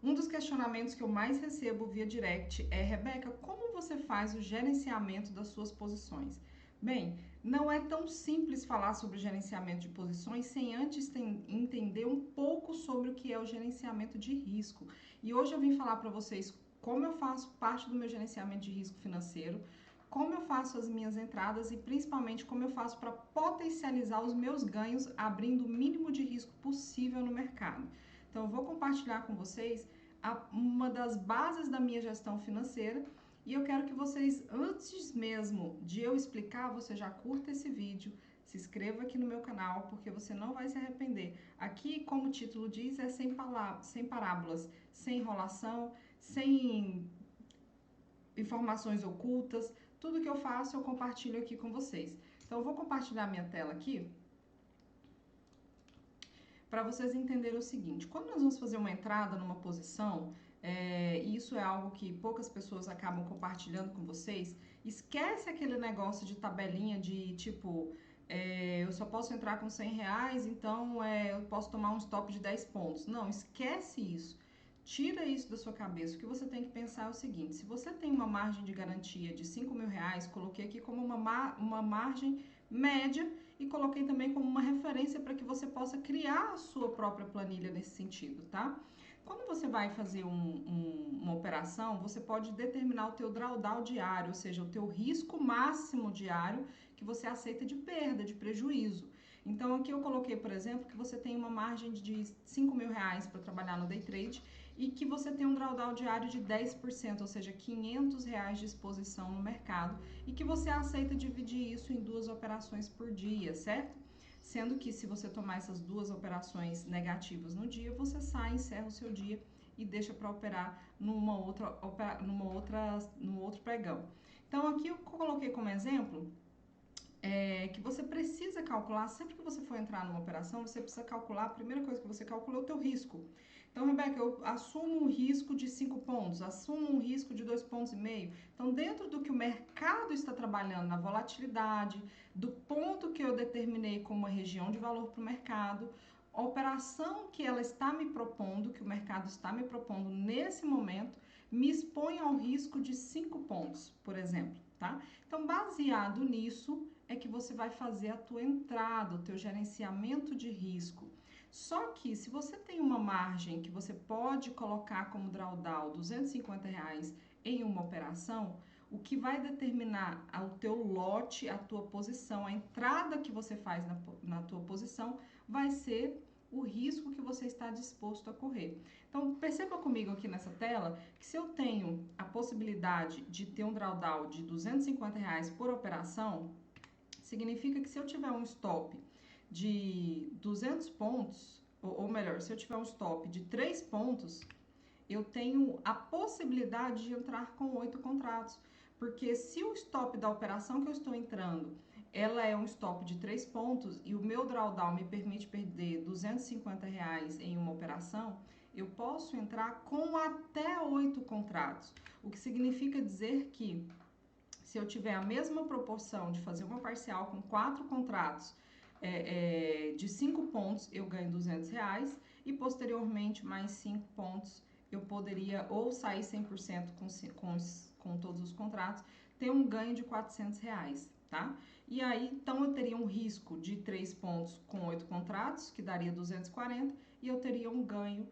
Um dos questionamentos que eu mais recebo via direct é: Rebeca, como você faz o gerenciamento das suas posições? Bem, não é tão simples falar sobre gerenciamento de posições sem antes entender um pouco sobre o que é o gerenciamento de risco. E hoje eu vim falar para vocês como eu faço parte do meu gerenciamento de risco financeiro, como eu faço as minhas entradas e principalmente como eu faço para potencializar os meus ganhos abrindo o mínimo de risco possível no mercado. Então eu vou compartilhar com vocês uma das bases da minha gestão financeira e eu quero que vocês, antes mesmo de eu explicar, você já curta esse vídeo, se inscreva aqui no meu canal, porque você não vai se arrepender. Aqui, como o título diz, é sem parábolas, sem enrolação, sem informações ocultas. Tudo que eu faço, eu compartilho aqui com vocês. Então, eu vou compartilhar minha tela aqui para vocês entenderem o seguinte: quando nós vamos fazer uma entrada numa posição, e isso é algo que poucas pessoas acabam compartilhando com vocês, esquece aquele negócio de tabelinha de tipo, eu só posso entrar com R$100, então eu posso tomar um stop de 10 pontos. Não, esquece isso. Tira isso da sua cabeça. O que você tem que pensar é o seguinte: se você tem uma margem de garantia de R$5.000, coloquei aqui como uma margem média e coloquei também como uma referência para que você possa criar a sua própria planilha nesse sentido, tá? Quando você vai fazer uma operação, você pode determinar o teu drawdown diário, ou seja, o teu risco máximo diário que você aceita de perda, de prejuízo. Então aqui eu coloquei, por exemplo, que você tem uma margem de R$5.000 para trabalhar no day trade e que você tem um drawdown diário de 10%, ou seja, R$500 de exposição no mercado, e que você aceita dividir isso em 2 operações por dia, certo? Sendo que se você tomar essas 2 operações negativas no dia, você sai, encerra o seu dia e deixa para operar num outro pregão. Então aqui eu coloquei como exemplo que você precisa calcular, sempre que você for entrar numa operação, você precisa calcular, a primeira coisa que você calcula é o teu risco. Então, Rebeca, eu assumo um risco de 5 pontos, assumo um risco de 2,5 pontos. Então, dentro do que o mercado está trabalhando, na volatilidade, do ponto que eu determinei como uma região de valor para o mercado, a operação que ela está me propondo, que o mercado está me propondo nesse momento, me expõe ao risco de 5 pontos, por exemplo, tá? Então, baseado nisso, é que você vai fazer a tua entrada, o teu gerenciamento de risco. Só que se você tem uma margem que você pode colocar como drawdown R$250 em uma operação, o que vai determinar o teu lote, a tua posição, a entrada que você faz na tua posição, vai ser o risco que você está disposto a correr. Então, perceba comigo aqui nessa tela que se eu tenho a possibilidade de ter um drawdown de R$250 por operação, significa que se eu tiver um stop de 200 pontos, ou melhor, se eu tiver um stop de 3 pontos, eu tenho a possibilidade de entrar com 8 contratos. Porque se o stop da operação que eu estou entrando, ela é um stop de 3 pontos e o meu drawdown me permite perder R$250 em uma operação, eu posso entrar com até 8 contratos. O que significa dizer que se eu tiver a mesma proporção de fazer uma parcial com 4 contratos de 5 pontos, eu ganho R$200 e posteriormente mais 5 pontos eu poderia ou sair 100% com todos os contratos, ter um ganho de R$400, tá? E aí, então eu teria um risco de 3 pontos com 8 contratos, que daria 240, e eu teria um ganho,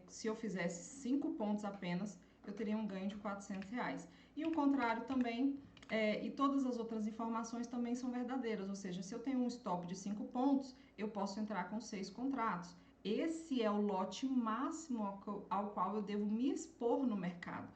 se eu fizesse 5 pontos apenas, eu teria um ganho de R$400. E o contrário também, e todas as outras informações também são verdadeiras, ou seja, se eu tenho um stop de 5 pontos, eu posso entrar com 6 contratos. Esse é o lote máximo ao qual eu devo me expor no mercado.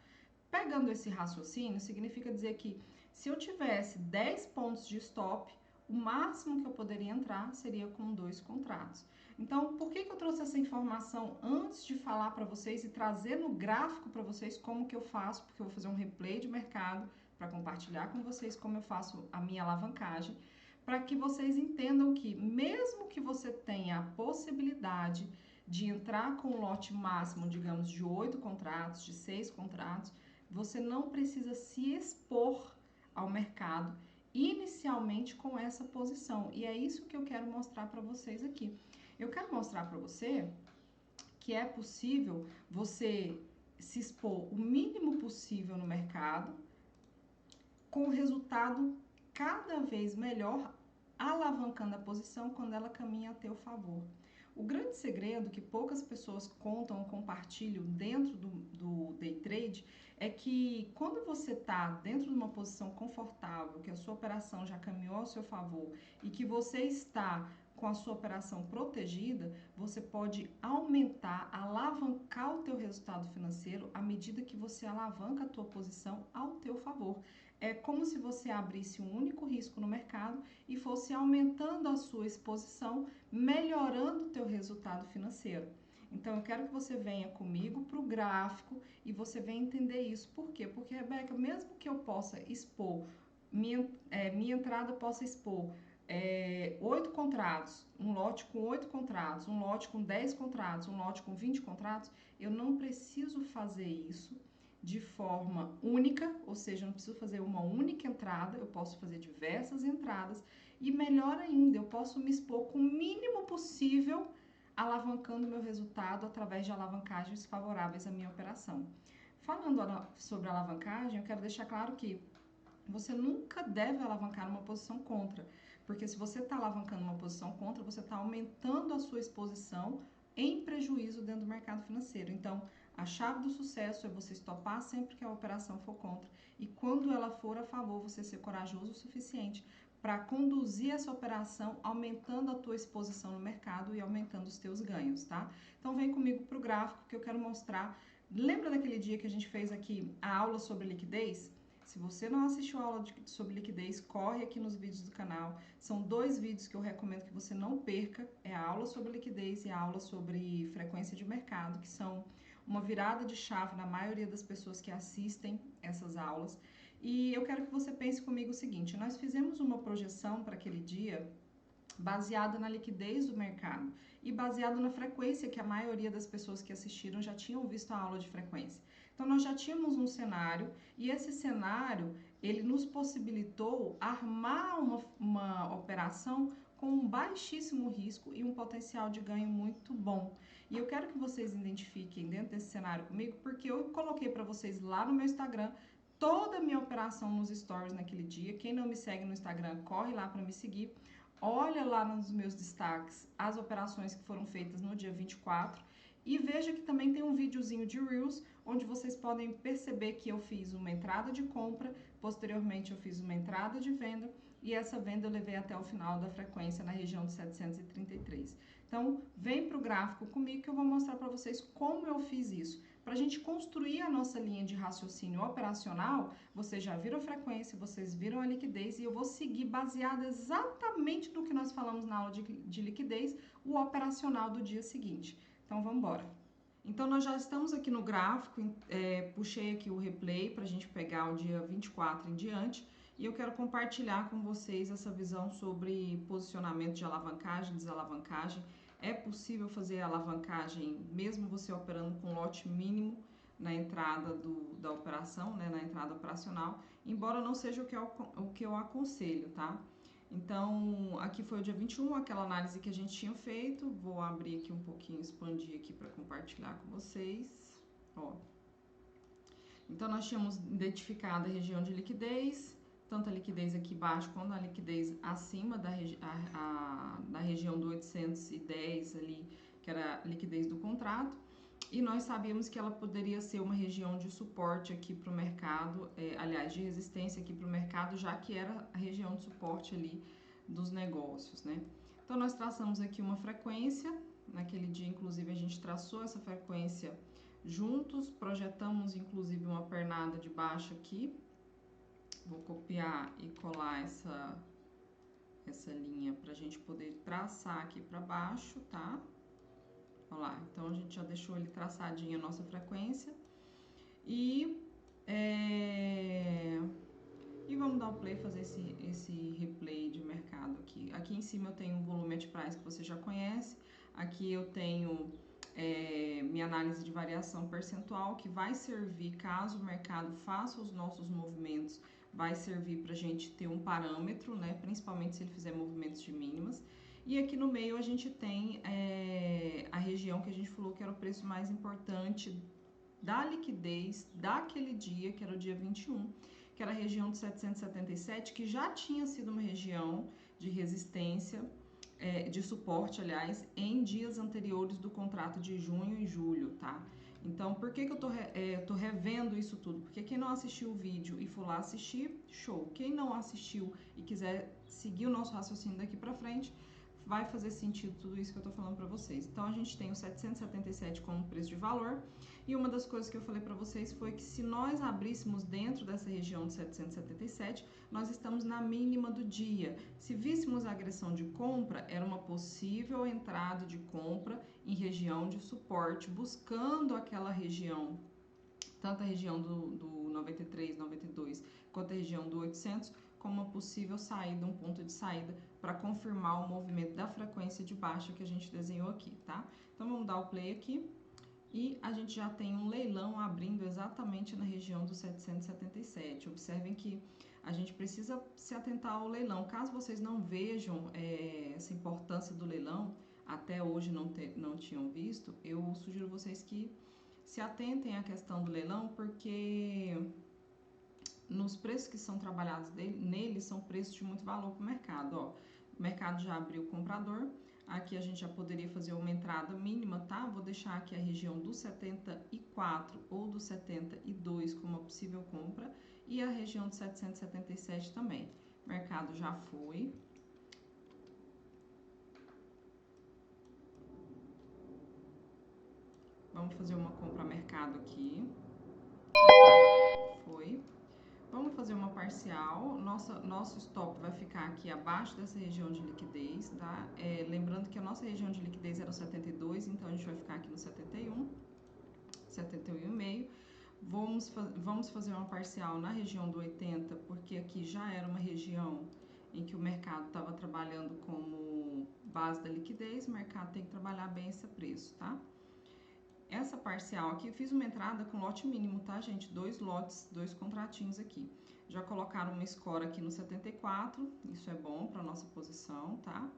Pegando esse raciocínio, significa dizer que se eu tivesse 10 pontos de stop, o máximo que eu poderia entrar seria com 2 contratos. Então, por que eu trouxe essa informação antes de falar para vocês e trazer no gráfico para vocês como que eu faço? Porque eu vou fazer um replay de mercado para compartilhar com vocês como eu faço a minha alavancagem, para que vocês entendam que mesmo que você tenha a possibilidade de entrar com um lote máximo, digamos, de 8 contratos, de 6 contratos, você não precisa se expor ao mercado inicialmente com essa posição. E é isso que eu quero mostrar para vocês aqui. Eu quero mostrar para você que é possível você se expor o mínimo possível no mercado, com o resultado cada vez melhor, alavancando a posição quando ela caminha a teu favor. O grande segredo que poucas pessoas contam ou compartilham dentro do day trade é que quando você está dentro de uma posição confortável, que a sua operação já caminhou ao seu favor e que você está com a sua operação protegida, você pode aumentar, alavancar o teu resultado financeiro à medida que você alavanca a tua posição ao teu favor. É como se você abrisse um único risco no mercado e fosse aumentando a sua exposição, melhorando o teu resultado financeiro. Então, eu quero que você venha comigo para o gráfico e você venha entender isso. Por quê? Porque, Rebeca, mesmo que eu possa expor, minha entrada possa expor 8 contratos, um lote com 8 contratos, um lote com 10 contratos, um lote com 20 contratos, eu não preciso fazer isso de forma única, ou seja, eu não preciso fazer uma única entrada, eu posso fazer diversas entradas e melhor ainda, eu posso me expor com o mínimo possível, alavancando meu resultado através de alavancagens favoráveis à minha operação. Falando sobre alavancagem, eu quero deixar claro que você nunca deve alavancar numa posição contra, porque se você está alavancando uma posição contra, você está aumentando a sua exposição em prejuízo dentro do mercado financeiro. Então, a chave do sucesso é você estopar sempre que a operação for contra e quando ela for a favor, você ser corajoso o suficiente para conduzir essa operação, aumentando a tua exposição no mercado e aumentando os teus ganhos, tá? Então, vem comigo para o gráfico que eu quero mostrar. Lembra daquele dia que a gente fez aqui a aula sobre liquidez? Se você não assistiu a aula sobre liquidez, corre aqui nos vídeos do canal. São 2 vídeos que eu recomendo que você não perca. É a aula sobre liquidez e a aula sobre frequência de mercado, que são uma virada de chave na maioria das pessoas que assistem essas aulas. E eu quero que você pense comigo o seguinte, nós fizemos uma projeção para aquele dia baseada na liquidez do mercado e baseado na frequência que a maioria das pessoas que assistiram já tinham visto a aula de frequência. Então, nós já tínhamos um cenário e esse cenário, ele nos possibilitou armar uma operação com um baixíssimo risco e um potencial de ganho muito bom. E eu quero que vocês identifiquem dentro desse cenário comigo, porque eu coloquei para vocês lá no meu Instagram toda a minha operação nos stories naquele dia. Quem não me segue no Instagram, corre lá para me seguir. Olha lá nos meus destaques as operações que foram feitas no dia 24 e veja que também tem um videozinho de Reels, onde vocês podem perceber que eu fiz uma entrada de compra, posteriormente eu fiz uma entrada de venda e essa venda eu levei até o final da frequência na região de 733. Então, vem para o gráfico comigo que eu vou mostrar para vocês como eu fiz isso. Para a gente construir a nossa linha de raciocínio operacional, vocês já viram a frequência, vocês viram a liquidez e eu vou seguir baseado exatamente no que nós falamos na aula de liquidez, o operacional do dia seguinte. Então, vamos embora. Então, nós já estamos aqui no gráfico, puxei aqui o replay para a gente pegar o dia 24 em diante e eu quero compartilhar com vocês essa visão sobre posicionamento de alavancagem, desalavancagem. É possível fazer alavancagem mesmo você operando com lote mínimo na entrada da operação, né, na entrada operacional, embora não seja o que eu aconselho, tá? Então, aqui foi o dia 21, aquela análise que a gente tinha feito. Vou abrir aqui um pouquinho, expandir aqui para compartilhar com vocês. Ó. Então, nós tínhamos identificado a região de liquidez, tanto a liquidez aqui embaixo quanto a liquidez acima da região do 810 ali, que era a liquidez do contrato. E nós sabíamos que ela poderia ser uma região de suporte aqui para o mercado, aliás, de resistência aqui para o mercado, já que era a região de suporte ali dos negócios, né? Então, nós traçamos aqui uma frequência, naquele dia, inclusive, a gente traçou essa frequência juntos, projetamos, inclusive, uma pernada de baixo aqui. Vou copiar e colar essa linha para a gente poder traçar aqui para baixo, tá? Olha lá, então a gente já deixou ele traçadinho a nossa frequência e vamos dar o play, fazer esse replay de mercado aqui. Aqui em cima eu tenho um volume price que você já conhece, aqui eu tenho minha análise de variação percentual que vai servir caso o mercado faça os nossos movimentos, vai servir para a gente ter um parâmetro, né? Principalmente se ele fizer movimentos de mínimas. E aqui no meio a gente tem a região que a gente falou que era o preço mais importante da liquidez daquele dia, que era o dia 21, que era a região de 777, que já tinha sido uma região de resistência, de suporte, aliás, em dias anteriores do contrato de junho e julho, tá? Então, por que eu tô revendo isso tudo? Porque quem não assistiu o vídeo e for lá assistir, show. Quem não assistiu e quiser seguir o nosso raciocínio daqui pra frente, vai fazer sentido tudo isso que eu tô falando pra vocês. Então, a gente tem o 777 como preço de valor. E uma das coisas que eu falei para vocês foi que se nós abríssemos dentro dessa região de 777, nós estamos na mínima do dia. Se víssemos a agressão de compra, era uma possível entrada de compra em região de suporte, buscando aquela região, tanto a região do 93, 92, quanto a região do 800, como uma possível saída, um ponto de saída, para confirmar o movimento da frequência de baixa que a gente desenhou aqui, tá? Então, vamos dar o play aqui. E a gente já tem um leilão abrindo exatamente na região do 777. Observem que a gente precisa se atentar ao leilão. Caso vocês não vejam essa importância do leilão, até hoje não tinham visto, eu sugiro vocês que se atentem à questão do leilão, porque nos preços que são trabalhados nele são preços de muito valor para o mercado. Ó, o mercado já abriu o comprador. Aqui a gente já poderia fazer uma entrada mínima, tá? Vou deixar aqui a região do 74 ou do 72 como uma possível compra e a região de 777 também. O mercado já foi. Vamos fazer uma compra mercado aqui. Foi. Vamos fazer uma parcial, nosso stop vai ficar aqui abaixo dessa região de liquidez, tá? Lembrando que a nossa região de liquidez era o 72, então a gente vai ficar aqui no 71, 71,5. Vamos fazer uma parcial na região do 80, porque aqui já era uma região em que o mercado estava trabalhando como base da liquidez, o mercado tem que trabalhar bem esse preço, tá? Essa parcial aqui, eu fiz uma entrada com lote mínimo, tá, gente? 2 lotes, 2 contratinhos aqui. Já colocaram uma score aqui no 74, isso é bom para nossa posição, tá?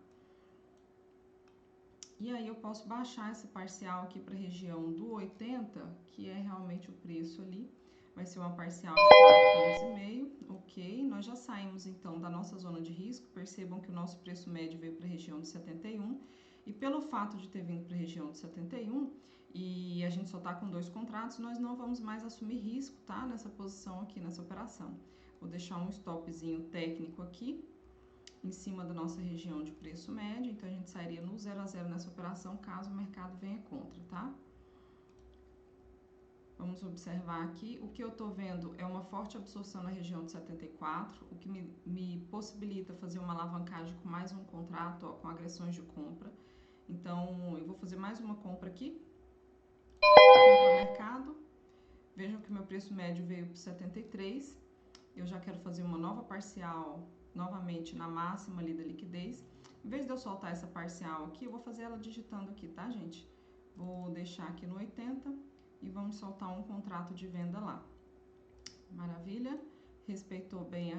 E aí eu posso baixar essa parcial aqui para a região do 80, que é realmente o preço ali. Vai ser uma parcial de 4,5 pontos, ok? Nós já saímos então da nossa zona de risco, percebam que o nosso preço médio veio para a região de 71, e pelo fato de ter vindo para a região de 71, e a gente só tá com 2 contratos, nós não vamos mais assumir risco, tá? Nessa posição aqui, nessa operação. Vou deixar um stopzinho técnico aqui, em cima da nossa região de preço médio, então a gente sairia no 0 a 0 nessa operação, caso o mercado venha contra, tá? Vamos observar aqui, o que eu tô vendo é uma forte absorção na região de 74, o que me possibilita fazer uma alavancagem com mais um contrato, ó, com agressões de compra. Então, eu vou fazer mais uma compra aqui, compra mercado, vejam que meu preço médio veio para 73, eu já quero fazer uma nova parcial novamente na máxima ali da liquidez. Em vez de eu soltar essa parcial aqui, eu vou fazer ela digitando aqui, tá, gente? Vou deixar aqui no 80 e vamos soltar um contrato de venda lá. Maravilha? Respeitou bem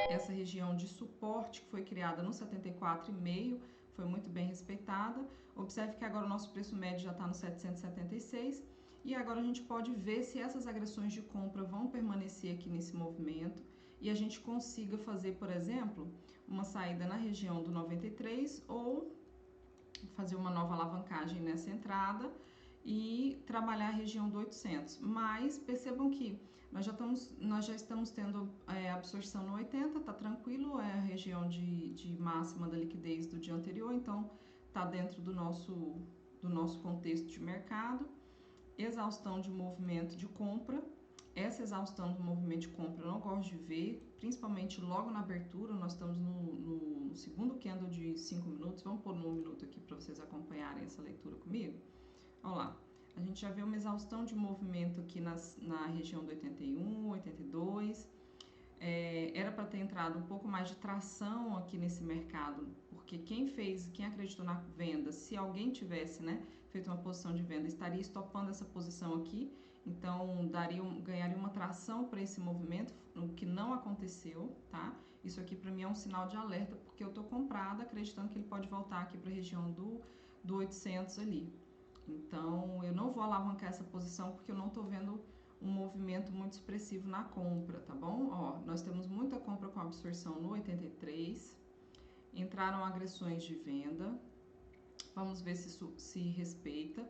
essa região de suporte que foi criada no 74,5, foi muito bem respeitada. Observe que agora o nosso preço médio já está no 776 e agora a gente pode ver se essas agressões de compra vão permanecer aqui nesse movimento e a gente consiga fazer, por exemplo, uma saída na região do 93 ou fazer uma nova alavancagem nessa entrada e trabalhar a região do 800. Mas percebam que nós já estamos tendo absorção no 80, tá tranquilo, é a região de máxima da liquidez do dia anterior, então tá dentro do nosso contexto de mercado. Exaustão de movimento de compra. Essa exaustão do movimento de compra eu não gosto de ver, principalmente logo na abertura. Nós estamos no segundo candle de 5 minutos. Vamos pôr no 1 minuto aqui para vocês acompanharem essa leitura comigo. Olha lá, a gente já vê uma exaustão de movimento aqui na região do 81, 82. Era para ter entrado um pouco mais de tração aqui nesse mercado, porque quem acreditou na venda, se alguém tivesse, né, feito uma posição de venda, estaria estopando essa posição aqui, então ganharia uma tração para esse movimento, o que não aconteceu, tá? Isso aqui para mim é um sinal de alerta, porque eu tô comprada acreditando que ele pode voltar aqui para a região do 800 ali. Então, eu não vou alavancar essa posição porque eu não tô vendo um movimento muito expressivo na compra, tá bom? Ó, nós temos muita compra com absorção no 83, entraram agressões de venda, vamos ver se isso se respeita.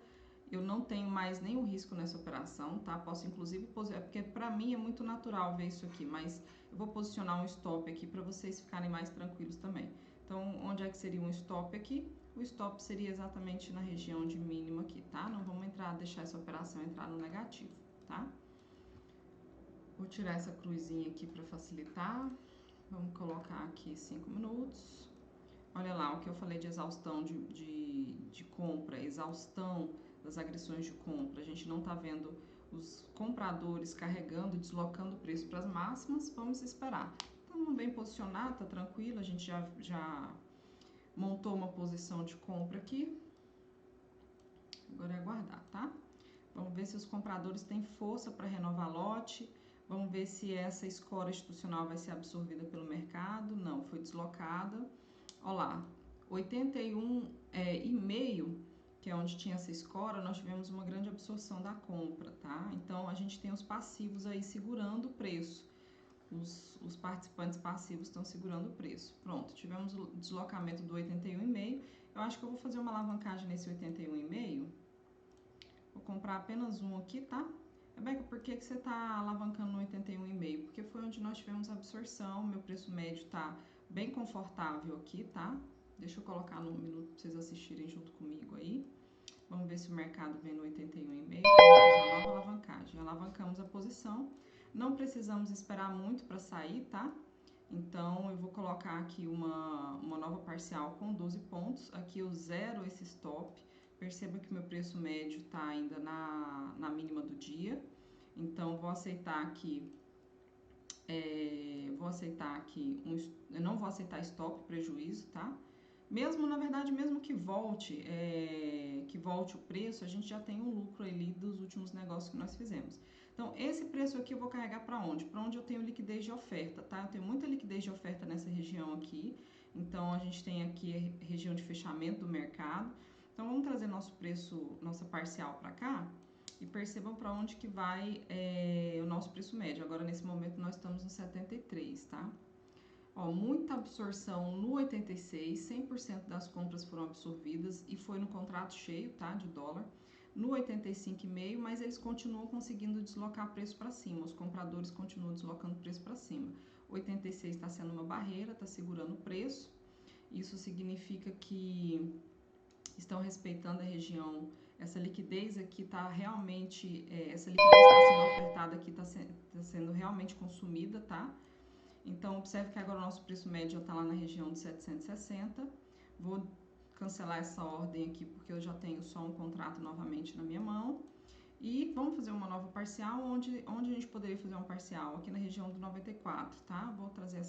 Eu não tenho mais nenhum risco nessa operação, tá? Posso inclusive, porque para mim é muito natural ver isso aqui, mas eu vou posicionar um stop aqui para vocês ficarem mais tranquilos também. Então, onde é que seria um stop aqui? O stop seria exatamente na região de mínimo aqui, tá? Não vamos deixar essa operação entrar no negativo, tá? Vou tirar essa cruzinha aqui para facilitar. Vamos colocar aqui 5 minutos. Olha lá, o que eu falei de exaustão de compra, exaustão das agressões de compra. A gente não está vendo os compradores carregando, deslocando o preço para as máximas. Vamos esperar. Estamos bem posicionado, tá tranquilo. A gente já montou uma posição de compra aqui. Agora é aguardar, tá? Vamos ver se os compradores têm força para renovar lote. Vamos ver se essa escora institucional vai ser absorvida pelo mercado. Não, foi deslocada. Olha lá, 81,5, que é onde tinha essa escora, nós tivemos uma grande absorção da compra, tá? Então, a gente tem os passivos aí segurando o preço. Os participantes passivos estão segurando o preço. Pronto, tivemos o deslocamento do 81,5. Eu acho que eu vou fazer uma alavancagem nesse 81,5. Vou comprar apenas um aqui, tá? Rebeca, por que você está alavancando no 81,5? Porque foi onde nós tivemos absorção, meu preço médio tá bem confortável aqui, tá? Deixa eu colocar no minuto para vocês assistirem junto comigo aí. Vamos ver se o mercado vem no 81,5. Vamos fazer a nova alavancagem. Alavancamos a posição. Não precisamos esperar muito para sair, tá? Então, eu vou colocar aqui uma nova parcial com 12 pontos. Aqui eu zero esse stop. Perceba que meu preço médio está ainda na mínima do dia. Então, vou aceitar aqui eu não vou aceitar stop, prejuízo, tá? Mesmo, na verdade, mesmo que volte o preço, a gente já tem um lucro ali dos últimos negócios que nós fizemos. Então, esse preço aqui eu vou carregar para onde? Para onde eu tenho liquidez de oferta, tá? Eu tenho muita liquidez de oferta nessa região aqui. Então, a gente tem aqui a região de fechamento do mercado. Então, vamos trazer nosso preço, nossa parcial para cá. E percebam para onde que vai o nosso preço médio. Agora, nesse momento, nós estamos no 73, tá? Ó, muita absorção no 86, 100% das compras foram absorvidas e foi no contrato cheio, tá? De dólar. No 85,5, mas eles continuam conseguindo deslocar preço para cima. Os compradores continuam deslocando preço para cima. 86 está sendo uma barreira, está segurando o preço. Isso significa que estão respeitando a região. Essa liquidez aqui está realmente, essa liquidez está sendo ofertada aqui, está sendo realmente consumida, tá? Então, observe que agora o nosso preço médio está lá na região de 760. Vou cancelar essa ordem aqui, porque eu já tenho só um contrato novamente na minha mão. E vamos fazer uma nova parcial, onde a gente poderia fazer uma parcial? Aqui na região do 94, tá? Vou trazer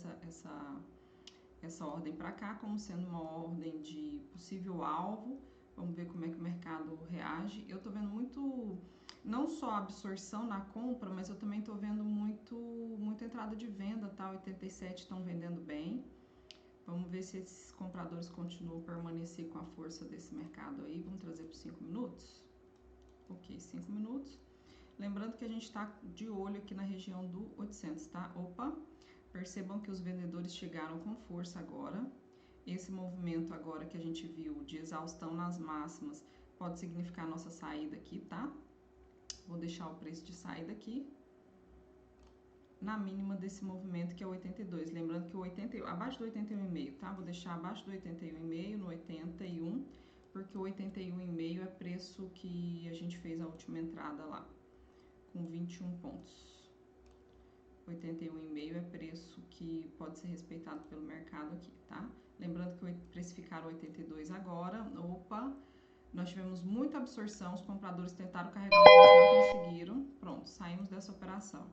essa ordem para cá, como sendo uma ordem de possível alvo. Vamos ver como é que o mercado reage. Eu tô vendo muito, não só absorção na compra, mas eu também tô vendo muita entrada de venda, tá? 87 estão vendendo bem. Vamos ver se esses compradores continuam a permanecer com a força desse mercado aí. Vamos trazer por 5 minutos? Ok, 5 minutos. Lembrando que a gente está de olho aqui na região do 800, tá? Opa! Percebam que os vendedores chegaram com força agora. Esse movimento agora que a gente viu de exaustão nas máximas pode significar a nossa saída aqui, tá? Vou deixar o preço de saída aqui na mínima desse movimento que é o 82. Lembrando que abaixo do 81,5, tá? Vou deixar abaixo do 81,5 no 81, porque o 81,5 é preço que a gente fez a última entrada lá, com 21 pontos. 81,5 é preço que pode ser respeitado pelo mercado aqui, tá? Lembrando que precificaram 82 agora, opa, nós tivemos muita absorção, os compradores tentaram carregar o preço, não conseguiram, pronto, saímos dessa operação.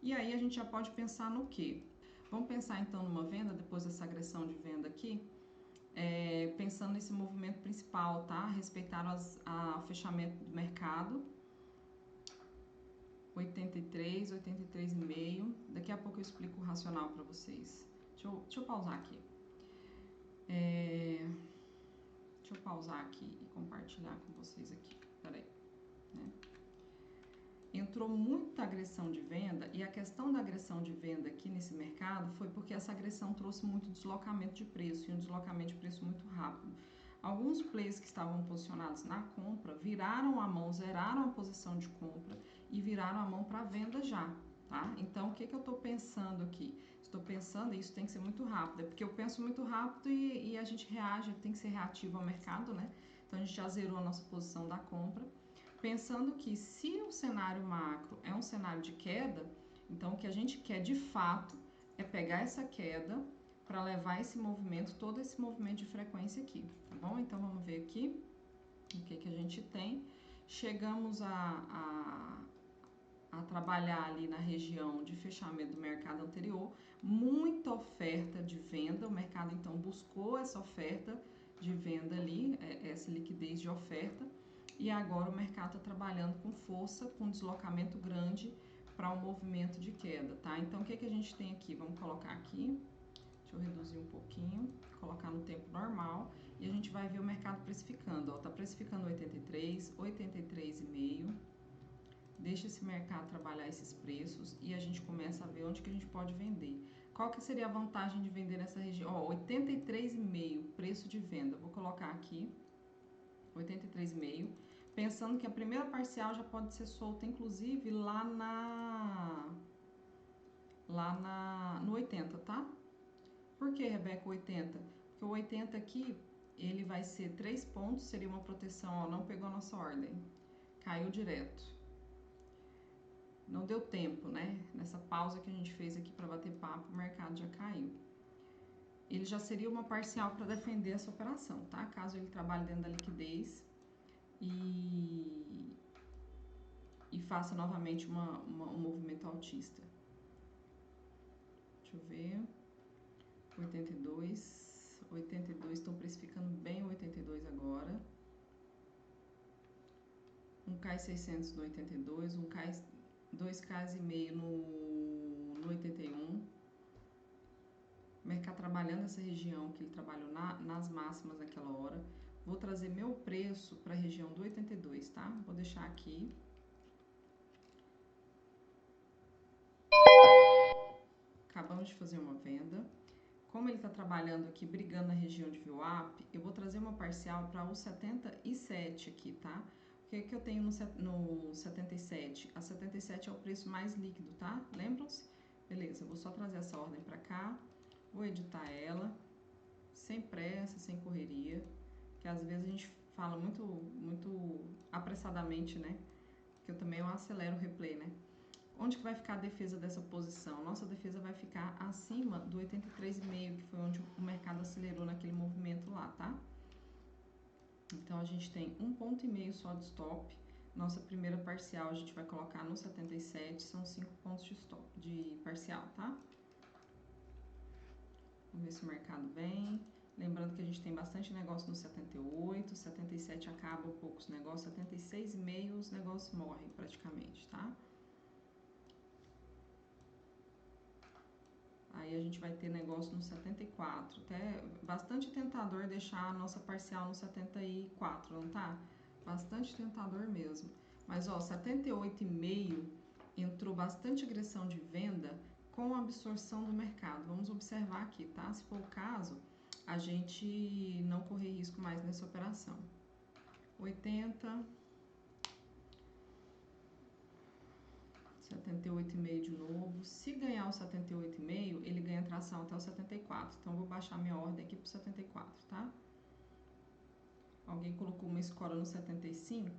E aí a gente já pode pensar no quê? Vamos pensar então numa venda, depois dessa agressão de venda aqui, pensando nesse movimento principal, tá? Respeitaram o fechamento do mercado, 83, 83,5. Daqui a pouco eu explico o racional para vocês. Deixa eu pausar aqui. Deixa eu pausar aqui e compartilhar com vocês aqui. Peraí. Né? Entrou muita agressão de venda, e a questão da agressão de venda aqui nesse mercado foi porque essa agressão trouxe muito deslocamento de preço, e um deslocamento de preço muito rápido. Alguns players que estavam posicionados na compra viraram a mão, zeraram a posição de compra e viraram a mão para venda já, tá? Então, o que eu estou pensando aqui? Estou pensando, e isso tem que ser muito rápido, é porque eu penso muito rápido e a gente reage, tem que ser reativo ao mercado, né? Então, a gente já zerou a nossa posição da compra. Pensando que se o cenário macro é um cenário de queda, então o que a gente quer de fato é pegar essa queda para levar esse movimento, todo esse movimento de frequência aqui, tá bom? Então vamos ver aqui o que a gente tem. Chegamos a trabalhar ali na região de fechamento do mercado anterior, muita oferta de venda, o mercado então buscou essa oferta de venda ali, essa liquidez de oferta. E agora o mercado está trabalhando com força, com deslocamento grande para um movimento de queda, tá? Então, o que a gente tem aqui? Vamos colocar aqui, deixa eu reduzir um pouquinho, colocar no tempo normal e a gente vai ver o mercado precificando, ó, tá precificando 83, 83,5. Deixa esse mercado trabalhar esses preços e a gente começa a ver onde que a gente pode vender. Qual que seria a vantagem de vender nessa região? Ó, 83,5 preço de venda. Vou colocar aqui 83,5. Pensando que a primeira parcial já pode ser solta, inclusive, no 80, tá? Por que, Rebeca, 80? Porque o 80 aqui, ele vai ser 3 pontos, seria uma proteção, ó, não pegou a nossa ordem. Caiu direto. Não deu tempo, né? Nessa pausa que a gente fez aqui para bater papo, o mercado já caiu. Ele já seria uma parcial para defender essa operação, tá? Caso ele trabalhe dentro da liquidez e faça novamente um movimento altista. Deixa eu ver. 82 estão precificando bem o 82 agora. Um cai 600 no 82, dois cais e meio no 81. O mercado trabalhando essa região que ele trabalhou nas máximas naquela hora. Vou trazer meu preço para a região do 82, tá? Vou deixar aqui. Acabamos de fazer uma venda. Como ele está trabalhando aqui, brigando na região de VWAP, eu vou trazer uma parcial para o 77 aqui, tá? O que eu tenho no 77? A 77 é o preço mais líquido, tá? Lembram-se? Beleza, eu vou só trazer essa ordem para cá. Vou editar ela, sem pressa, sem correria, que às vezes a gente fala muito apressadamente, né? Que eu também acelero o replay, né? Onde que vai ficar a defesa dessa posição? Nossa defesa vai ficar acima do 83,5, que foi onde o mercado acelerou naquele movimento lá, tá? Então, a gente tem 1,5 ponto só de stop. Nossa primeira parcial a gente vai colocar no 77, são 5 pontos de stop, de parcial, tá? Vamos ver se o mercado vem. Lembrando que a gente tem bastante negócio no 78, 77 acaba um pouco os negócios, 76,5 os negócios morrem praticamente, tá? Aí a gente vai ter negócio no 74, até bastante tentador deixar a nossa parcial no 74, não tá? Bastante tentador mesmo. Mas ó, 78,5 entrou bastante agressão de venda com a absorção do mercado. Vamos observar aqui, tá? Se for o caso, a gente não correr risco mais nessa operação. 80, 78,5 de novo. Se ganhar o 78,5, ele ganha tração até o 74. Então, vou baixar minha ordem aqui para o 74, tá? Alguém colocou uma escora no 75?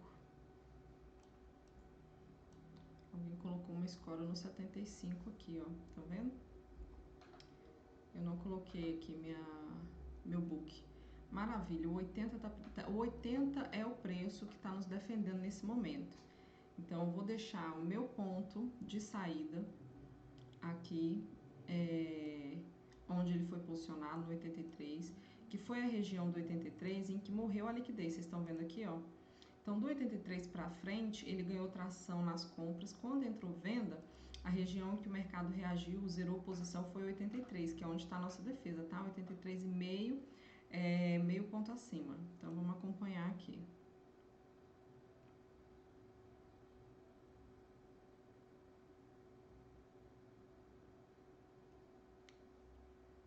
Alguém colocou uma escora no 75 aqui, ó. Tá vendo? Eu não coloquei aqui meu book. Maravilha, o 80 é o preço que está nos defendendo nesse momento. Então, eu vou deixar o meu ponto de saída aqui, onde ele foi posicionado, no 83, que foi a região do 83 em que morreu a liquidez. Vocês estão vendo aqui, ó. Então, do 83 para frente, ele ganhou tração nas compras. Quando entrou venda, A região que o mercado reagiu, zerou posição, foi 83, que é onde está a nossa defesa, tá? 83,5, meio ponto acima. Então, vamos acompanhar aqui.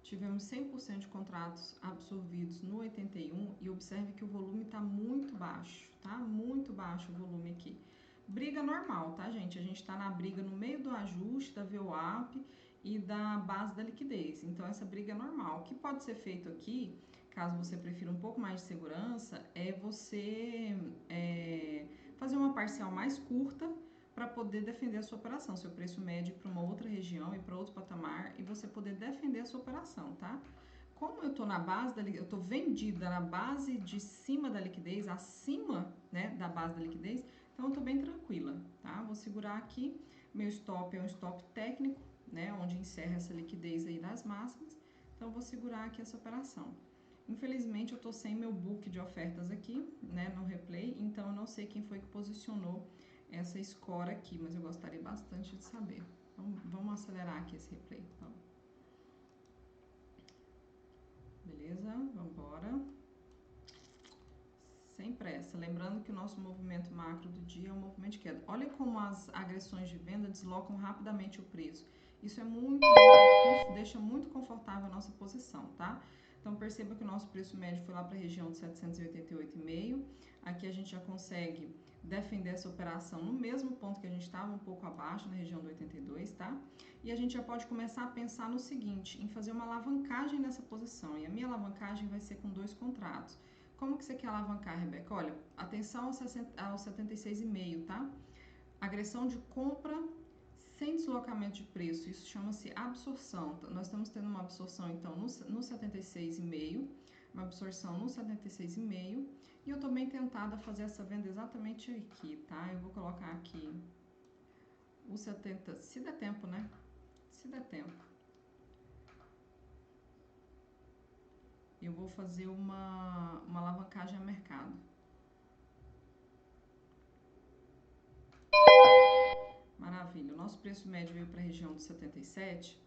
Tivemos 100% de contratos absorvidos no 81 e observe que o volume está muito baixo, tá? Muito baixo o volume aqui. Briga normal, tá, gente? A gente está na briga no meio do ajuste da VWAP e da base da liquidez. Então, essa briga é normal. O que pode ser feito aqui, caso você prefira um pouco mais de segurança, é você fazer uma parcial mais curta para poder defender a sua operação, seu preço médio para uma outra região e para outro patamar e você poder defender a sua operação, tá? Como eu tô na base eu tô vendida na base de cima da liquidez, acima, né, da base da liquidez, então eu tô bem tranquila, tá? Vou segurar aqui, meu stop é um stop técnico, né, onde encerra essa liquidez aí das máximas, então eu vou segurar aqui essa operação. Infelizmente eu tô sem meu book de ofertas aqui, né, no replay, então eu não sei quem foi que posicionou essa score aqui, mas eu gostaria bastante de saber. Vamos acelerar aqui esse replay, então. Beleza? Vamos embora. Sem pressa. Lembrando que o nosso movimento macro do dia é um movimento de queda. Olha como as agressões de venda deslocam rapidamente o preço. Isso é deixa muito confortável a nossa posição, tá? Então, perceba que o nosso preço médio foi lá para a região de 788,5. Aqui a gente já consegue defender essa operação no mesmo ponto que a gente estava, um pouco abaixo, na região do 82, tá? E a gente já pode começar a pensar no seguinte, em fazer uma alavancagem nessa posição. E a minha alavancagem vai ser com 2 contratos. Como que você quer alavancar, Rebeca? Olha, atenção aos 76,5, tá? Agressão de compra sem deslocamento de preço, isso chama-se absorção. Nós estamos tendo uma absorção, então, no 76,5, uma absorção no 76,5, e eu tô bem tentada a fazer essa venda exatamente aqui, tá? Eu vou colocar aqui o 70, se der tempo, né? Se der tempo. Eu vou fazer uma alavancagem a mercado. Maravilha. O nosso preço médio veio para a região dos 77.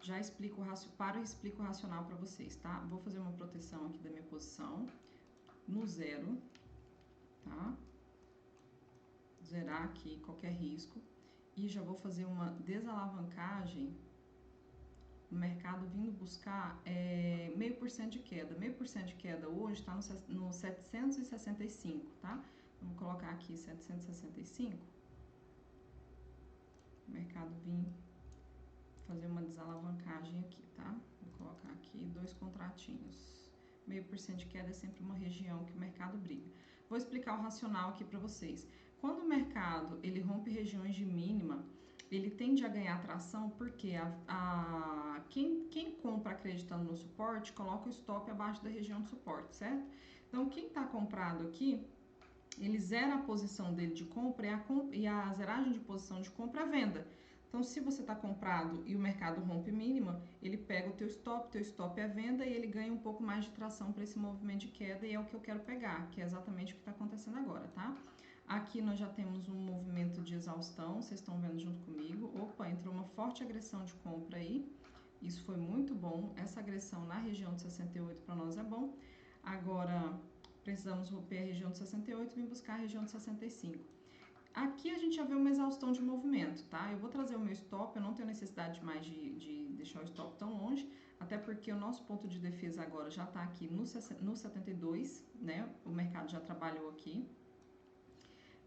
Já explico explico o racional para vocês, tá? Vou fazer uma proteção aqui da minha posição no zero, tá? Zerar aqui qualquer risco. E já vou fazer uma desalavancagem no mercado vindo buscar 0,5% de queda. 0,5% de queda hoje está no 765, tá? Vamos colocar aqui 765. O mercado vir fazer uma desalavancagem aqui, tá? Vou colocar aqui 2 contratinhos. 0,5% de queda é sempre uma região que o mercado briga. Vou explicar o racional aqui para vocês. Quando o mercado ele rompe regiões de mínima, ele tende a ganhar tração porque quem compra acreditando no suporte coloca o stop abaixo da região de suporte, certo? Então, quem está comprado aqui, ele zera a posição dele de compra e a zeragem de posição de compra é venda. Então, se você está comprado e o mercado rompe mínima, ele pega o teu stop é venda e ele ganha um pouco mais de tração para esse movimento de queda e é o que eu quero pegar, que é exatamente o que está acontecendo agora, tá? Aqui nós já temos um movimento de exaustão, vocês estão vendo junto comigo. Opa, entrou uma forte agressão de compra aí, isso foi muito bom, essa agressão na região de 68 para nós é bom. Agora, precisamos romper a região de 68 e vir buscar a região de 65. Aqui a gente já vê uma exaustão de movimento, tá? Eu vou trazer o meu stop, eu não tenho necessidade mais de deixar o stop tão longe, até porque o nosso ponto de defesa agora já está aqui no 72, né? O mercado já trabalhou aqui.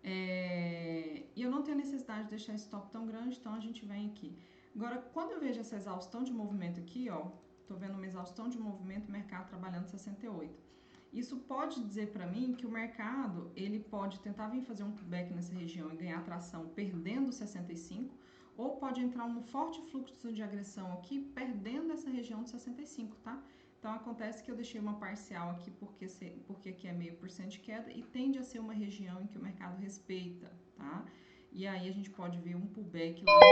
E eu não tenho necessidade de deixar esse stop tão grande, então a gente vem aqui. Agora, quando eu vejo essa exaustão de movimento aqui, ó, tô vendo uma exaustão de movimento, o mercado trabalhando 68. Isso pode dizer para mim que o mercado, ele pode tentar vir fazer um pullback nessa região e ganhar tração perdendo 65, ou pode entrar um forte fluxo de agressão aqui perdendo essa região de 65, tá? Então, acontece que eu deixei uma parcial aqui porque aqui é 0,5% de queda e tende a ser uma região em que o mercado respeita, tá? E aí a gente pode ver um pullback lá na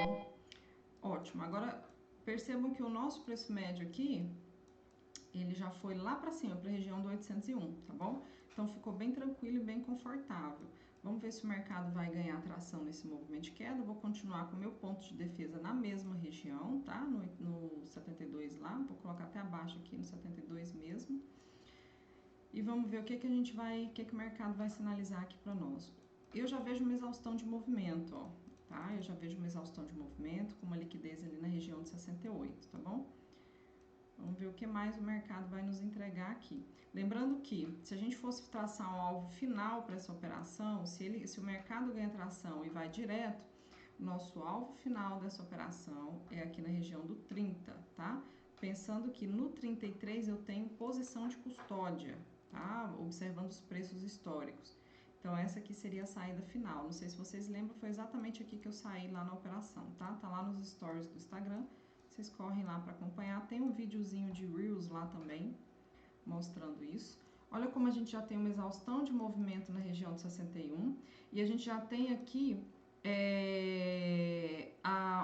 região. Ótimo. Agora, percebam que o nosso preço médio aqui, ele já foi lá para cima, para a região do 801, tá bom? Então, ficou bem tranquilo e bem confortável. Vamos ver se o mercado vai ganhar tração nesse movimento de queda. Eu vou continuar com o meu ponto de defesa na mesma região, tá? No 72 lá, vou colocar até abaixo aqui no 72 mesmo. E vamos ver o que o mercado vai sinalizar aqui para nós. Eu já vejo uma exaustão de movimento, ó, tá? Eu já vejo uma exaustão de movimento com uma liquidez ali na região de 68, tá bom? Vamos ver o que mais o mercado vai nos entregar aqui. Lembrando que, se a gente fosse traçar um alvo final para essa operação, se o mercado ganha tração e vai direto, nosso alvo final dessa operação é aqui na região do 30, tá? Pensando que no 33 eu tenho posição de custódia, tá? Observando os preços históricos. Então, essa aqui seria a saída final. Não sei se vocês lembram, foi exatamente aqui que eu saí lá na operação, tá? Tá lá nos stories do Instagram. Vocês correm lá para acompanhar. Tem um videozinho de Reels lá também, mostrando isso. Olha como a gente já tem uma exaustão de movimento na região de 61. E a gente já tem aqui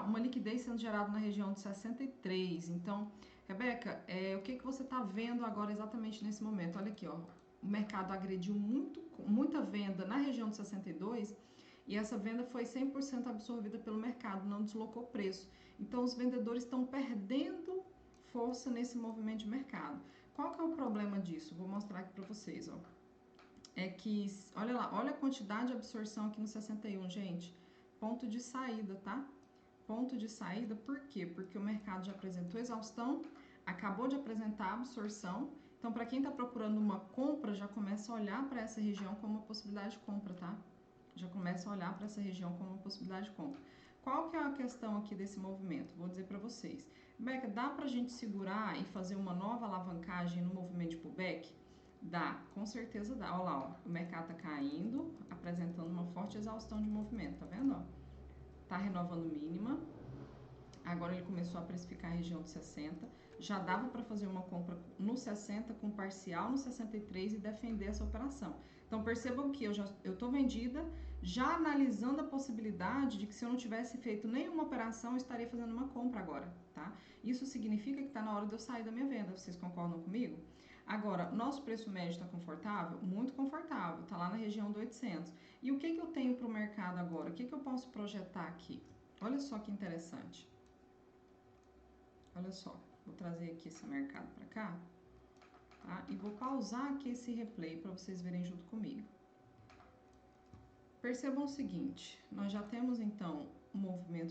uma liquidez sendo gerada na região de 63. Então, Rebeca, o que você está vendo agora exatamente nesse momento? Olha aqui, ó, o mercado agrediu muita venda na região de 62 e essa venda foi 100% absorvida pelo mercado, não deslocou preço. Então, os vendedores estão perdendo força nesse movimento de mercado. Qual que é o problema disso? Vou mostrar aqui para vocês, ó. É que, olha lá, olha a quantidade de absorção aqui no 61, gente. Ponto de saída, tá? Ponto de saída, por quê? Porque o mercado já apresentou exaustão, acabou de apresentar absorção. Então, para quem está procurando uma compra, já começa a olhar para essa região como uma possibilidade de compra, tá? Já começa a olhar para essa região como uma possibilidade de compra. Qual que é a questão aqui desse movimento? Vou dizer para vocês. Beca, dá para a gente segurar e fazer uma nova alavancagem no movimento de pullback? Dá, com certeza dá. Olha lá, ó, o mercado tá caindo, apresentando uma forte exaustão de movimento, tá vendo? Ó? Tá renovando mínima. Agora ele começou a precificar a região de 60. Já dava para fazer uma compra no 60 com parcial no 63 e defender essa operação. Então percebam que eu tô vendida, já analisando a possibilidade de que se eu não tivesse feito nenhuma operação, eu estaria fazendo uma compra agora, tá? Isso significa que está na hora de eu sair da minha venda. Vocês concordam comigo? Agora, nosso preço médio está confortável? Muito confortável, está lá na região do 800. E o que eu tenho para o mercado agora? O que eu posso projetar aqui? Olha só que interessante. Olha só, vou trazer aqui esse mercado para cá, tá? E vou pausar aqui esse replay para vocês verem junto comigo. Percebam o seguinte, nós já temos então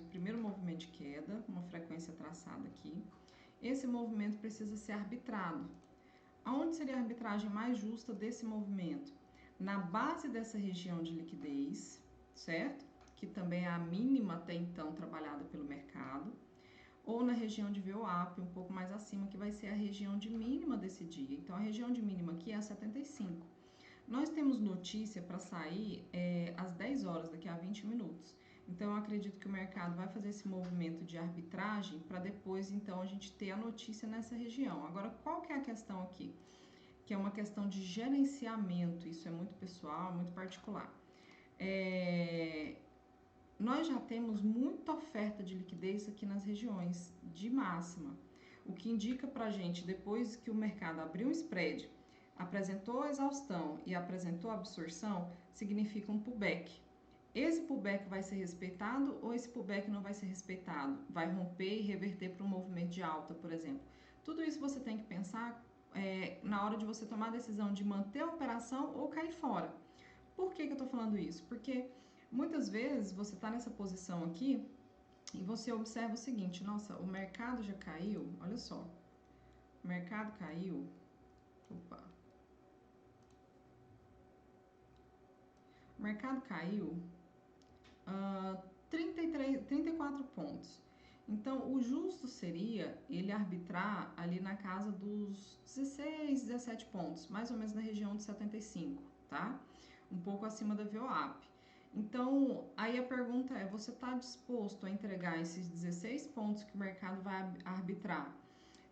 primeiro movimento de queda, uma frequência traçada aqui. Esse movimento precisa ser arbitrado. Aonde seria a arbitragem mais justa desse movimento? Na base dessa região de liquidez, certo? Que também é a mínima até então trabalhada pelo mercado. Ou na região de VWAP, um pouco mais acima, que vai ser a região de mínima desse dia. Então, a região de mínima aqui é a 75. Nós temos notícia para sair às 10 horas, daqui a 20 minutos. Então, eu acredito que o mercado vai fazer esse movimento de arbitragem para depois, então, a gente ter a notícia nessa região. Agora, qual que é a questão aqui? Que é uma questão de gerenciamento, isso é muito pessoal, muito particular. Nós já temos muita oferta de liquidez aqui nas regiões de máxima, o que indica para a gente, depois que o mercado abriu um spread, apresentou exaustão e apresentou absorção, significa um pullback. Esse pullback vai ser respeitado ou esse pullback não vai ser respeitado? Vai romper e reverter para um movimento de alta, por exemplo. Tudo isso você tem que pensar na hora de você tomar a decisão de manter a operação ou cair fora. Por que eu estou falando isso? Porque muitas vezes você está nessa posição aqui e você observa o seguinte, nossa, o mercado já caiu, olha só, o mercado caiu, o mercado caiu 34 pontos. Então, o justo seria ele arbitrar ali na casa dos 16, 17 pontos, mais ou menos na região de 75, tá? Um pouco acima da VWAP. Então, aí a pergunta é, você está disposto a entregar esses 16 pontos que o mercado vai arbitrar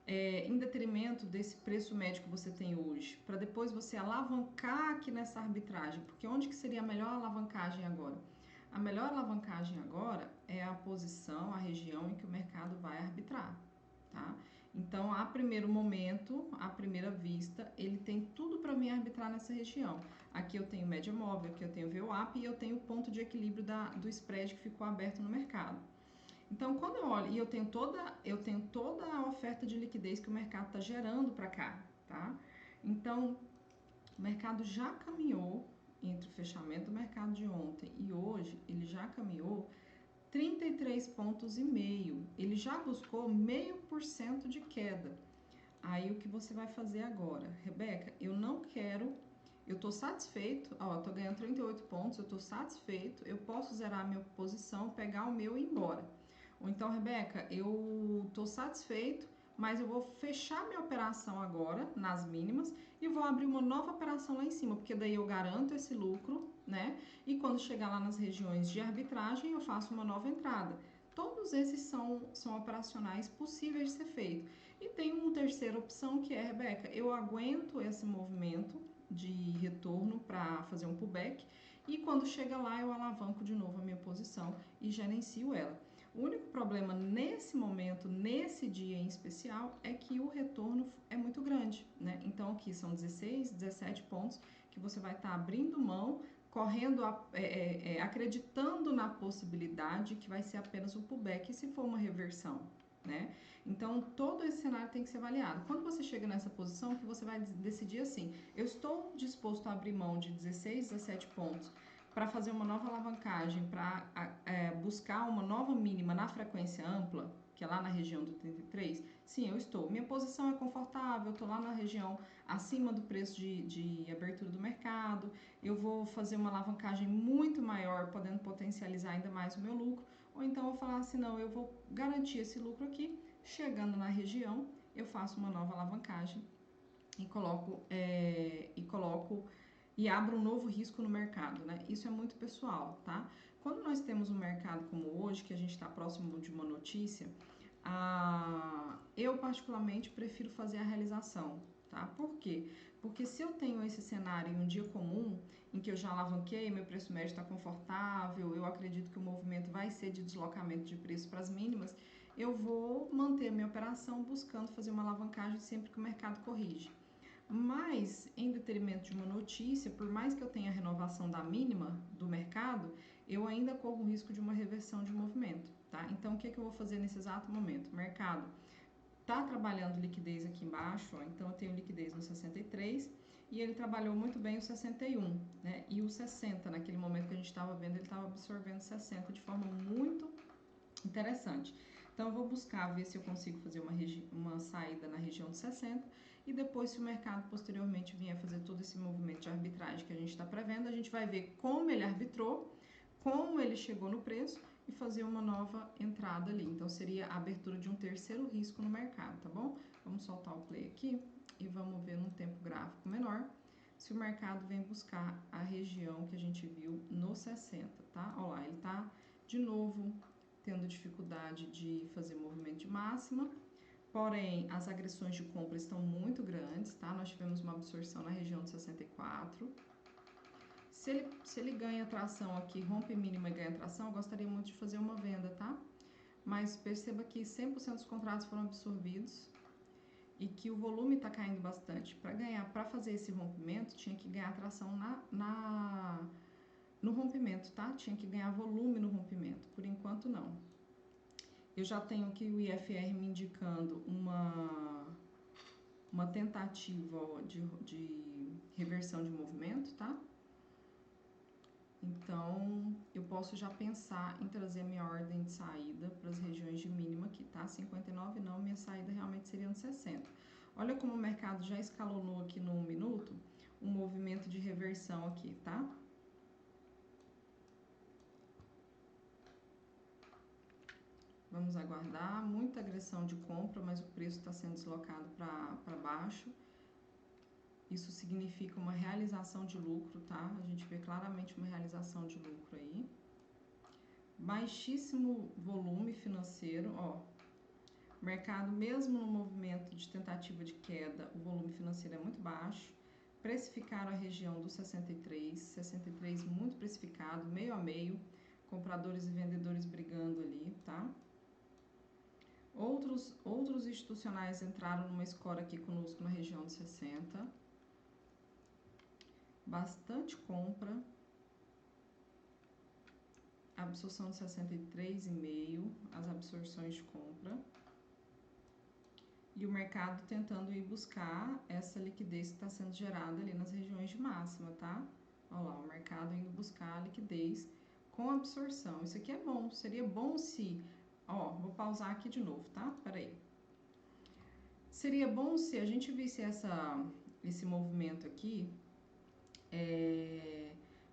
em detrimento desse preço médio que você tem hoje, para depois você alavancar aqui nessa arbitragem? Porque onde que seria a melhor alavancagem agora? A melhor alavancagem agora é a posição, a região em que o mercado vai arbitrar, tá? Então, a primeiro momento, à primeira vista, ele tem tudo para me arbitrar nessa região. Aqui eu tenho média móvel, aqui eu tenho VWAP e eu tenho o ponto de equilíbrio do spread que ficou aberto no mercado. Então, quando eu olho, e eu tenho toda a oferta de liquidez que o mercado está gerando para cá, tá? Então, o mercado já caminhou entre o fechamento do mercado de ontem e hoje, ele já caminhou 33 pontos e meio. Ele já buscou 0,5% de queda. Aí o que você vai fazer agora? Rebeca, eu não quero, eu tô satisfeito, ó, tô ganhando 38 pontos, eu tô satisfeito, eu posso zerar a minha posição, pegar o meu e ir embora. Ou então, Rebeca, eu tô satisfeito, mas eu vou fechar minha operação agora, nas mínimas, e vou abrir uma nova operação lá em cima, porque daí eu garanto esse lucro, né? E quando chegar lá nas regiões de arbitragem, eu faço uma nova entrada. Todos esses são operacionais possíveis de ser feito. E tem uma terceira opção que é, Rebeca, eu aguento esse movimento de retorno para fazer um pullback e quando chega lá eu alavanco de novo a minha posição e gerencio ela. O único problema nesse momento, nesse dia em especial, é que o retorno é muito grande, né? Então aqui são 16, 17 pontos que você vai estar abrindo mão, correndo, acreditando na possibilidade que vai ser apenas um pullback e se for uma reversão, né? Então todo esse cenário tem que ser avaliado. Quando você chega nessa posição, que você vai decidir assim: eu estou disposto a abrir mão de 16, 17 pontos para fazer uma nova alavancagem, para buscar uma nova mínima na frequência ampla, que é lá na região do 33, sim, eu estou. Minha posição é confortável, eu estou lá na região acima do preço de abertura do mercado, eu vou fazer uma alavancagem muito maior, podendo potencializar ainda mais o meu lucro, ou então eu vou falar assim, não, eu vou garantir esse lucro aqui, chegando na região, eu faço uma nova alavancagem e coloco e abra um novo risco no mercado, né? Isso é muito pessoal, tá? Quando nós temos um mercado como hoje, que a gente está próximo de uma notícia, eu particularmente prefiro fazer a realização, tá? Por quê? Porque se eu tenho esse cenário em um dia comum, em que eu já alavanquei, meu preço médio está confortável, eu acredito que o movimento vai ser de deslocamento de preço para as mínimas, eu vou manter a minha operação buscando fazer uma alavancagem sempre que o mercado corrige. Mas, em detrimento de uma notícia, por mais que eu tenha a renovação da mínima do mercado, eu ainda corro o risco de uma reversão de movimento, tá? Então, o que eu vou fazer nesse exato momento? O mercado tá trabalhando liquidez aqui embaixo, ó, então eu tenho liquidez no 63 e ele trabalhou muito bem o 61, né? E o 60, naquele momento que a gente estava vendo, ele estava absorvendo 60 de forma muito interessante. Então, eu vou buscar ver se eu consigo fazer uma saída na região de 60 e depois, se o mercado posteriormente vier fazer todo esse movimento de arbitragem que a gente está prevendo, a gente vai ver como ele arbitrou, como ele chegou no preço e fazer uma nova entrada ali. Então, seria a abertura de um terceiro risco no mercado, tá bom? Vamos soltar o play aqui e vamos ver num tempo gráfico menor se o mercado vem buscar a região que a gente viu no 60, tá? Olha lá, ele tá de novo tendo dificuldade de fazer movimento de máxima, porém as agressões de compra estão muito grandes, tá? Nós tivemos uma absorção na região de 64. Se ele ganha tração aqui, rompe mínima e ganha tração, eu gostaria muito de fazer uma venda, tá? Mas perceba que 100% dos contratos foram absorvidos e que o volume está caindo bastante. Para fazer esse rompimento, tinha que ganhar tração no rompimento, tá? Tinha que ganhar volume no rompimento. Por enquanto, não. Eu já tenho aqui o IFR me indicando uma tentativa de reversão de movimento, tá? Então, eu posso já pensar em trazer a minha ordem de saída para as regiões de mínima aqui, tá? 59 não, minha saída realmente seria no 60. Olha como o mercado já escalonou aqui no 1 minuto, um movimento de reversão aqui, tá? Vamos aguardar, muita agressão de compra, mas o preço está sendo deslocado para baixo. Isso significa uma realização de lucro, tá? A gente vê claramente uma realização de lucro aí. Baixíssimo volume financeiro, ó. Mercado, mesmo no movimento de tentativa de queda, o volume financeiro é muito baixo. Precificaram a região do 63 muito precificado, meio a meio. Compradores e vendedores brigando ali, tá? Outros institucionais entraram numa score aqui conosco na região de 60. Bastante compra. Absorção de 63,5, as absorções de compra. E o mercado tentando ir buscar essa liquidez que está sendo gerada ali nas regiões de máxima, tá? Olha lá, o mercado indo buscar a liquidez com absorção. Isso aqui é bom, seria bom se... Ó, vou pausar aqui de novo, tá? Peraí. Seria bom se a gente visse esse movimento aqui,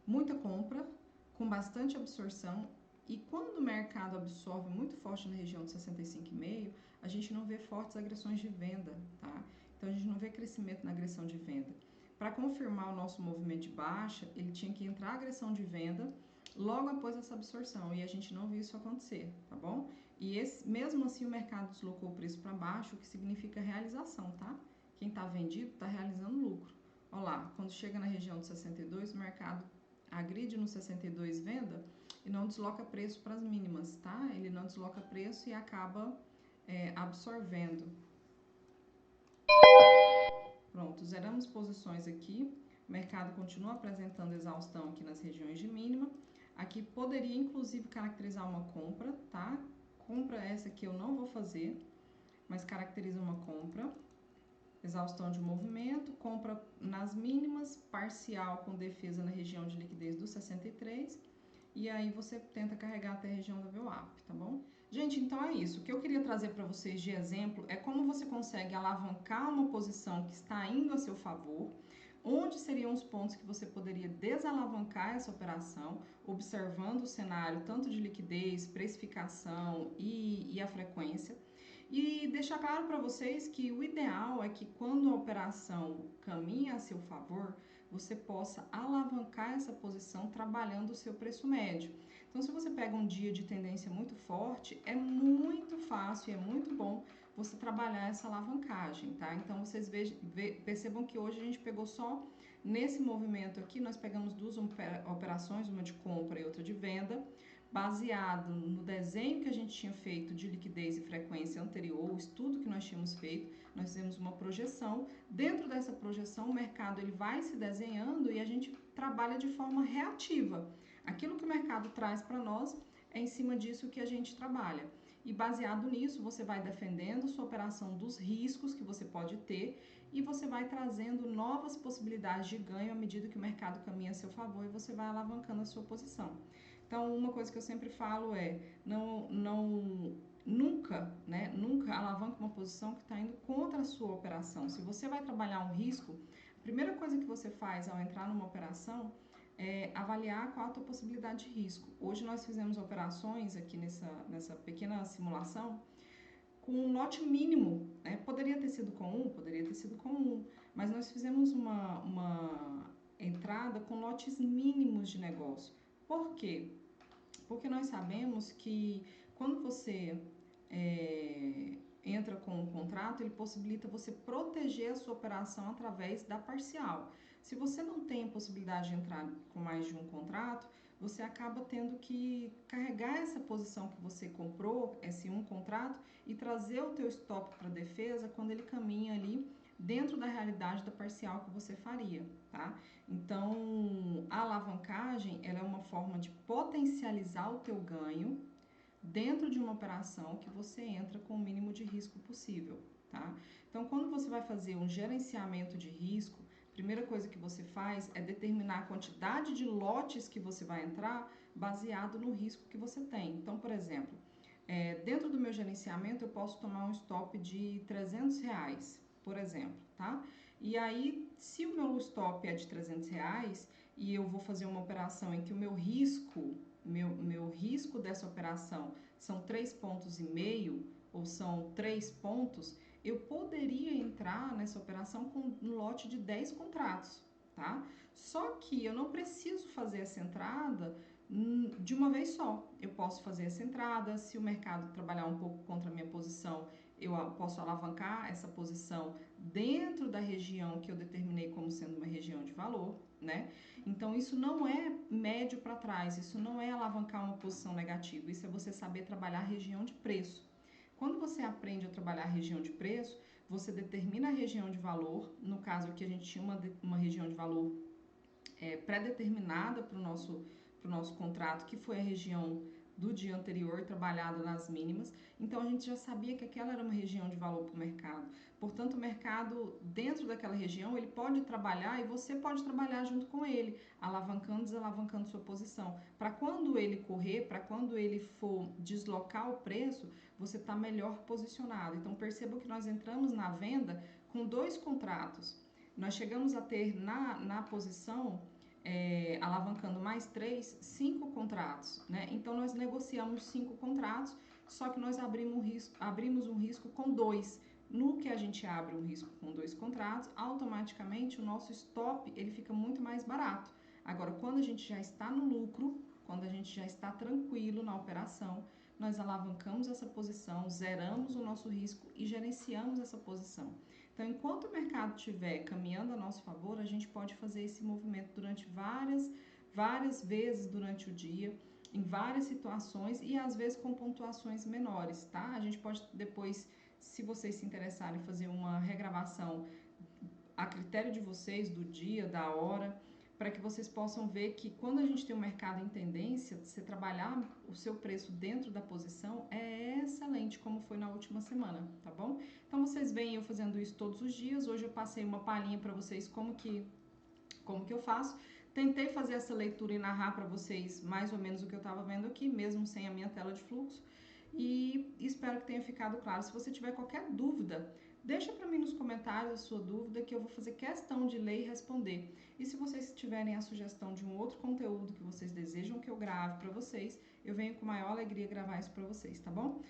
muita compra, com bastante absorção, e quando o mercado absorve muito forte na região de 65,5, a gente não vê fortes agressões de venda, tá? Então a gente não vê crescimento na agressão de venda. Para confirmar o nosso movimento de baixa, ele tinha que entrar a agressão de venda logo após essa absorção, e a gente não viu isso acontecer, tá bom? E mesmo assim o mercado deslocou o preço para baixo, o que significa realização, tá? Quem está vendido está realizando lucro. Olha lá, quando chega na região de 62, o mercado agride no 62 venda e não desloca preço para as mínimas, tá? Ele não desloca preço e acaba absorvendo. Pronto, zeramos posições aqui. O mercado continua apresentando exaustão aqui nas regiões de mínima. Aqui poderia inclusive caracterizar uma compra, tá? Compra essa que eu não vou fazer, mas caracteriza uma compra. Exaustão de movimento, compra nas mínimas, parcial com defesa na região de liquidez do 63, e aí você tenta carregar até a região da VWAP, tá bom? Gente, então é isso. O que eu queria trazer para vocês de exemplo é como você consegue alavancar uma posição que está indo a seu favor, onde seriam os pontos que você poderia desalavancar essa operação, observando o cenário tanto de liquidez, precificação e a frequência. E deixar claro para vocês que o ideal é que quando a operação caminha a seu favor, você possa alavancar essa posição trabalhando o seu preço médio. Então, se você pega um dia de tendência muito forte, é muito fácil e é muito bom você trabalhar essa alavancagem, tá? Então, vocês percebam que hoje a gente pegou só nesse movimento aqui, nós pegamos duas operações, uma de compra e outra de venda, baseado no desenho que a gente tinha feito de liquidez e frequência anterior, o estudo que nós tínhamos feito, nós fizemos uma projeção. Dentro dessa projeção, o mercado ele vai se desenhando e a gente trabalha de forma reativa. Aquilo que o mercado traz para nós é em cima disso que a gente trabalha. E baseado nisso, você vai defendendo sua operação dos riscos que você pode ter e você vai trazendo novas possibilidades de ganho à medida que o mercado caminha a seu favor e você vai alavancando a sua posição. Então, uma coisa que eu sempre falo é, nunca alavanca uma posição que está indo contra a sua operação. Se você vai trabalhar um risco, a primeira coisa que você faz ao entrar numa operação é avaliar qual a tua possibilidade de risco. Hoje nós fizemos operações aqui nessa pequena simulação com um lote mínimo, né? Poderia ter sido com 1, poderia ter sido com 1, mas nós fizemos uma entrada com lotes mínimos de negócio. Por quê? Porque nós sabemos que quando você entra com um contrato, ele possibilita você proteger a sua operação através da parcial. Se você não tem possibilidade de entrar com mais de um contrato, você acaba tendo que carregar essa posição que você comprou, esse um contrato, e trazer o teu stop para defesa quando ele caminha ali dentro da realidade da parcial que você faria, tá? Então, a alavancagem, ela é uma forma de potencializar o teu ganho dentro de uma operação que você entra com o mínimo de risco possível, tá? Então, quando você vai fazer um gerenciamento de risco, a primeira coisa que você faz é determinar a quantidade de lotes que você vai entrar baseado no risco que você tem. Então, por exemplo, dentro do meu gerenciamento eu posso tomar um stop de R$300, por exemplo, tá? E aí, se o meu stop é de R$300 e eu vou fazer uma operação em que o meu risco dessa operação são 3,5 pontos ou são 3 pontos, eu poderia entrar nessa operação com um lote de 10 contratos, tá? Só que eu não preciso fazer essa entrada de uma vez só. Eu posso fazer essa entrada, se o mercado trabalhar um pouco contra a minha posição, eu posso alavancar essa posição dentro da região que eu determinei como sendo uma região de valor, né? Então, isso não é médio para trás, isso não é alavancar uma posição negativa, isso é você saber trabalhar a região de preço. Quando você aprende a trabalhar a região de preço, você determina a região de valor. No caso aqui a gente tinha uma região de valor pré-determinada para o nosso contrato, que foi a região do dia anterior, trabalhada nas mínimas. Então a gente já sabia que aquela era uma região de valor para o mercado. Portanto, o mercado, dentro daquela região, ele pode trabalhar e você pode trabalhar junto com ele, alavancando, desalavancando sua posição. Para quando ele correr, para quando ele for deslocar o preço, você está melhor posicionado. Então perceba que nós entramos na venda com 2 contratos. Nós chegamos a ter na posição, alavancando mais 3, 5 contratos, né? Então nós negociamos 5 contratos, só que nós abrimos um risco com 2. No que a gente abre um risco com 2 contratos, automaticamente o nosso stop ele fica muito mais barato. Agora, quando a gente já está no lucro, quando a gente já está tranquilo na operação, nós alavancamos essa posição, zeramos o nosso risco e gerenciamos essa posição. Então, enquanto o mercado estiver caminhando a nosso favor, a gente pode fazer esse movimento durante várias vezes durante o dia, em várias situações e às vezes com pontuações menores, tá? A gente pode depois, se vocês se interessarem, fazer uma regravação a critério de vocês, do dia, da hora, para que vocês possam ver que quando a gente tem um mercado em tendência, você trabalhar o seu preço dentro da posição é excelente, como foi na última semana, tá bom? Então vocês veem eu fazendo isso todos os dias. Hoje eu passei uma palhinha para vocês como que eu faço. Tentei fazer essa leitura e narrar para vocês mais ou menos o que eu estava vendo aqui, mesmo sem a minha tela de fluxo. E espero que tenha ficado claro. Se você tiver qualquer dúvida, deixa para mim nos comentários a sua dúvida, que eu vou fazer questão de ler e responder. E se vocês tiverem a sugestão de um outro conteúdo que vocês desejam que eu grave para vocês, eu venho com maior alegria gravar isso para vocês, tá bom?